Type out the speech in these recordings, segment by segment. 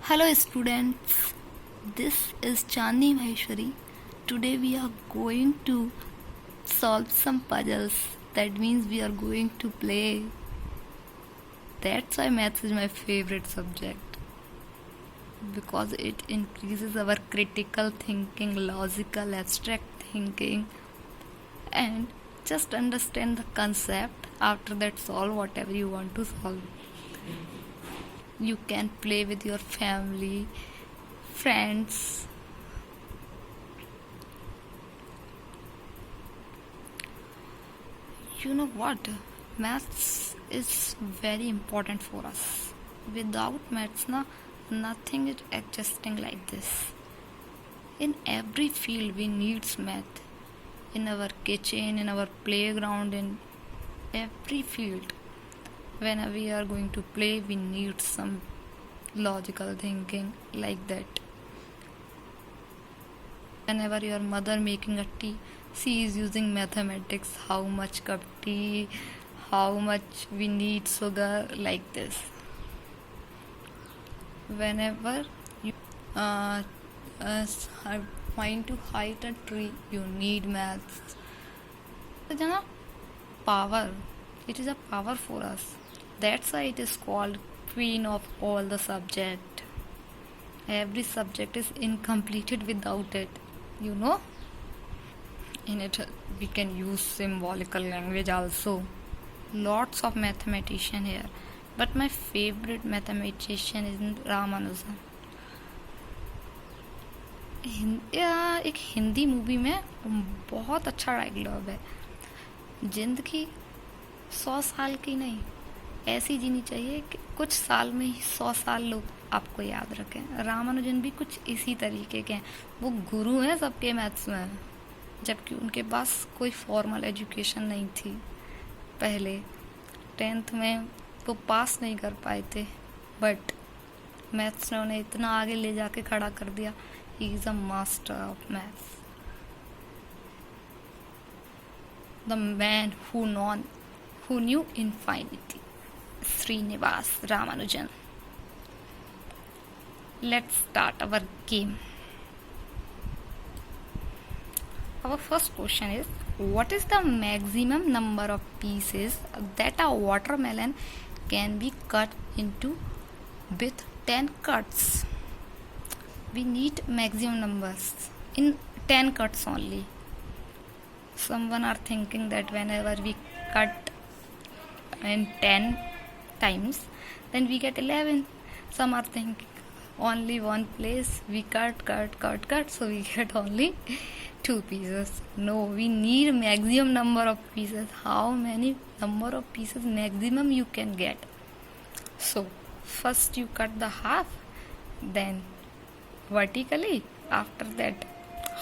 Hello students, this is Chandni Maheshwari. Today we are going to solve some puzzles. That means we are going to play. That's why maths is my favorite subject because it increases our critical thinking, logical, abstract thinking, and just understand the concept. After that, solve whatever you want to solve. You can play with your family, friends. You know what? Maths is very important for us. Without maths, nothing is existing like this. In every field, we need math. In our kitchen, in our playground, in every field. Whenever we are going to play, we need some logical thinking like that. Whenever your mother making a tea, she is using mathematics, how much cup tea, how much we need sugar, like this. Whenever you are trying to height a tree, you need maths. Power. It is a power for us. That's why it is called queen of all the subject. Every subject is incompleted without it. You know? In it we can use symbolical language also. Lots of mathematician here. But my favorite mathematician is Ramanujan. एक Hindi movie में बहुत अच्छा dialogue है, जिंदगी 100 साल की नहीं ऐसी जीनी चाहिए कि कुछ साल में ही 100 साल लोग आपको याद रखें। रामानुजन भी कुछ इसी तरीके के हैं। वो गुरु हैं सबके मैथ्स में, जबकि उनके पास कोई फॉर्मल एजुकेशन नहीं थी। पहले 10th में वो पास नहीं कर पाए थे, बट मैथ्स ने उन्हें इतना आगे ले जाके खड़ा कर दिया। He is a master of maths, the man who knew infinity, Srinivas Ramanujan. Let's start our game. Our first question is, what is the maximum number of pieces that a watermelon can be cut into with 10 cuts? We need maximum numbers in 10 cuts only. Someone are thinking that whenever we cut in 10 times, then we get 11. Some are thinking only one place we cut, so we get only 2 pieces. No, we need maximum number of pieces. How many number of pieces maximum you can get? So first you cut the half, then vertically, after that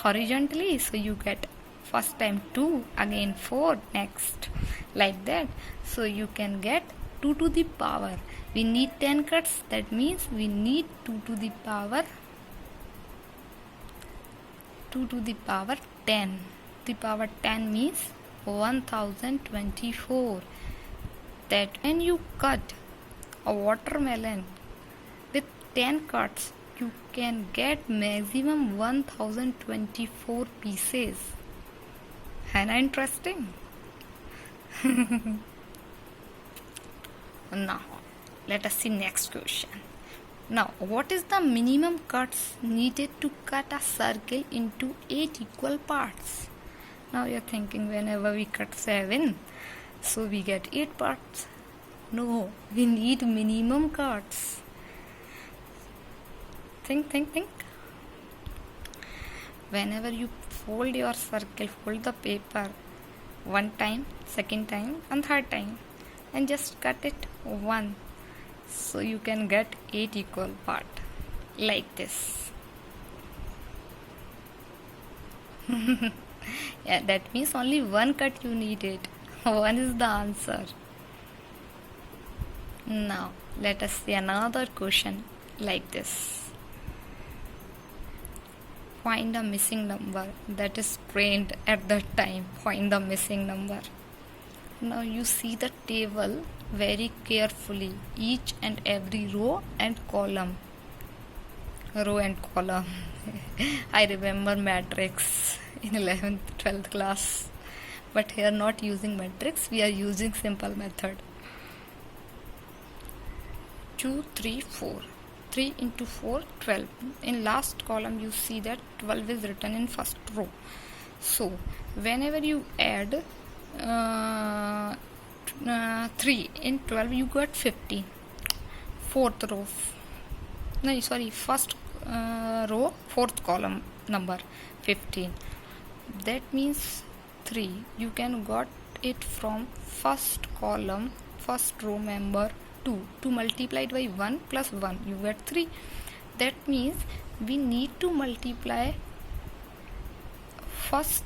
horizontally, so you get first time 2, again 4, next like that. So you can get 2 to the power. We need 10 cuts, that means we need 2 to the power 10. The power 10 means 1024. That when you cut a watermelon with 10 cuts, you can get maximum 1024 pieces. And interesting. Now let us see next question. Now, what is the minimum cuts needed to cut a circle into 8 equal parts? Now you're thinking, whenever we cut 7, so we get 8 parts. No, we need minimum cuts. Think. Whenever you fold your circle, fold the paper one time, second time, and third time, and just cut it one, so you can get 8 equal part like this. Yeah, that means only one cut you needed. One is the answer. Now let us see another question like this. Find a missing number that is printed at that time. Find the missing number. Now you see the table very carefully, each and every row and column. row and column. I remember matrix in 11th 12th class, but here not using matrix, we are using simple method. 2 3 4, 3 into 4 12. In last column you see that 12 is written in first row. So whenever you add 3 in 12, you got 50. Fourth row, no sorry, first row, fourth column number 15. That means 3 you can got it from first column, first row member 2 multiplied by 1 plus 1, you get 3. That means we need to multiply first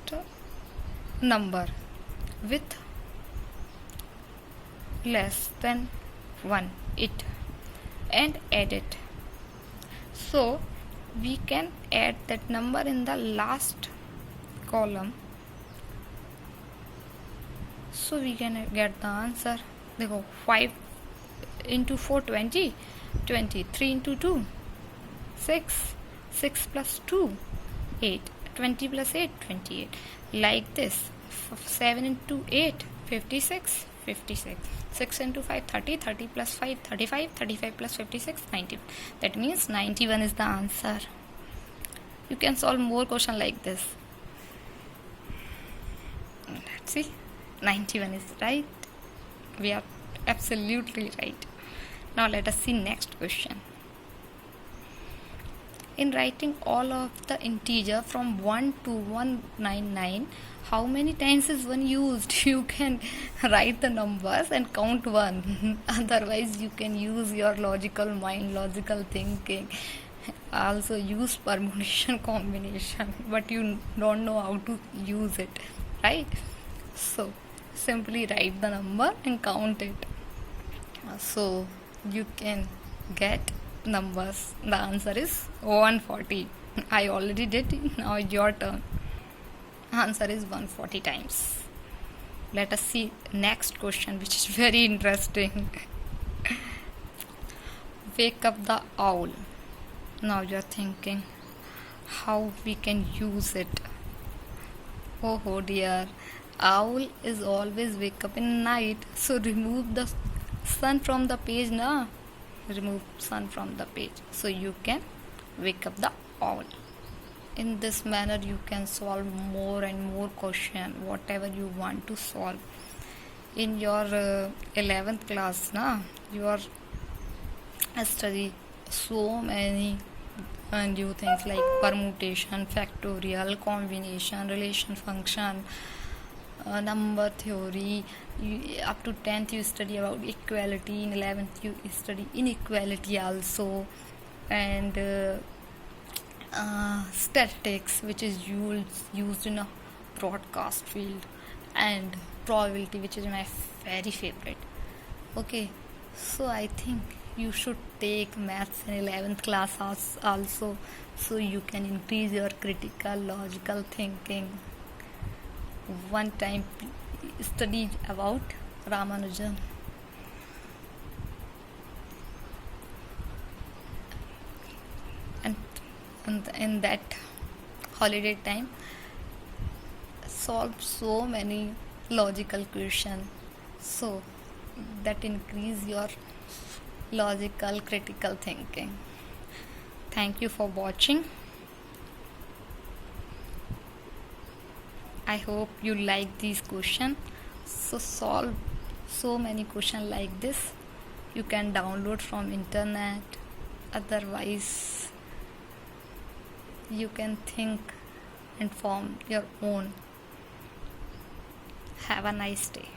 number with less than 1 it and add it. So we can add that number in the last column, so we can get the answer. देखो 5 into 4 20, 20, 3 into 2 6, 6 plus 2 8, 20 plus 8 28, like this. 7 into 8 56, 56, 6 into 5 30, 30 plus 5 35, 35 plus 56 90. That means 91 is the answer. You can solve more question like this. Let's see, 91 is right. We are absolutely right. Now let us see next question. In writing all of the integer from 1 to 199, how many times is 1 used? You can write the numbers and count 1. Otherwise you can use your logical mind, logical thinking. Also use permutation combination, but you don't know how to use it, right? So simply write the number and count it. So you can get numbers. The answer is 140. I already did it. Now your turn. Answer is 140 times. Let us see next question, which is very interesting. Wake up the owl. Now you are thinking how we can use it. Oh dear, owl is always wake up in night, so remove the sun from the page now. Remove sun from the page, so you can wake up the owl. In this manner you can solve more and more question, whatever you want to solve. In your 11th class you are study so many new things like permutation, factorial, combination, relation function, number theory. Up to 10th you study about equality. In 11th you study inequality also, and statistics, which is used in a broadcast field, and probability, which is my very favorite. Okay, so I think you should take maths in 11th class also, so you can increase your critical logical thinking. One time study about Ramanujan. And in that holiday time solve so many logical questions, so that increase your logical critical thinking. Thank you for watching. I hope you like these questions. So solve so many questions like this. You can download from internet. Otherwise you can think and form your own. Have a nice day.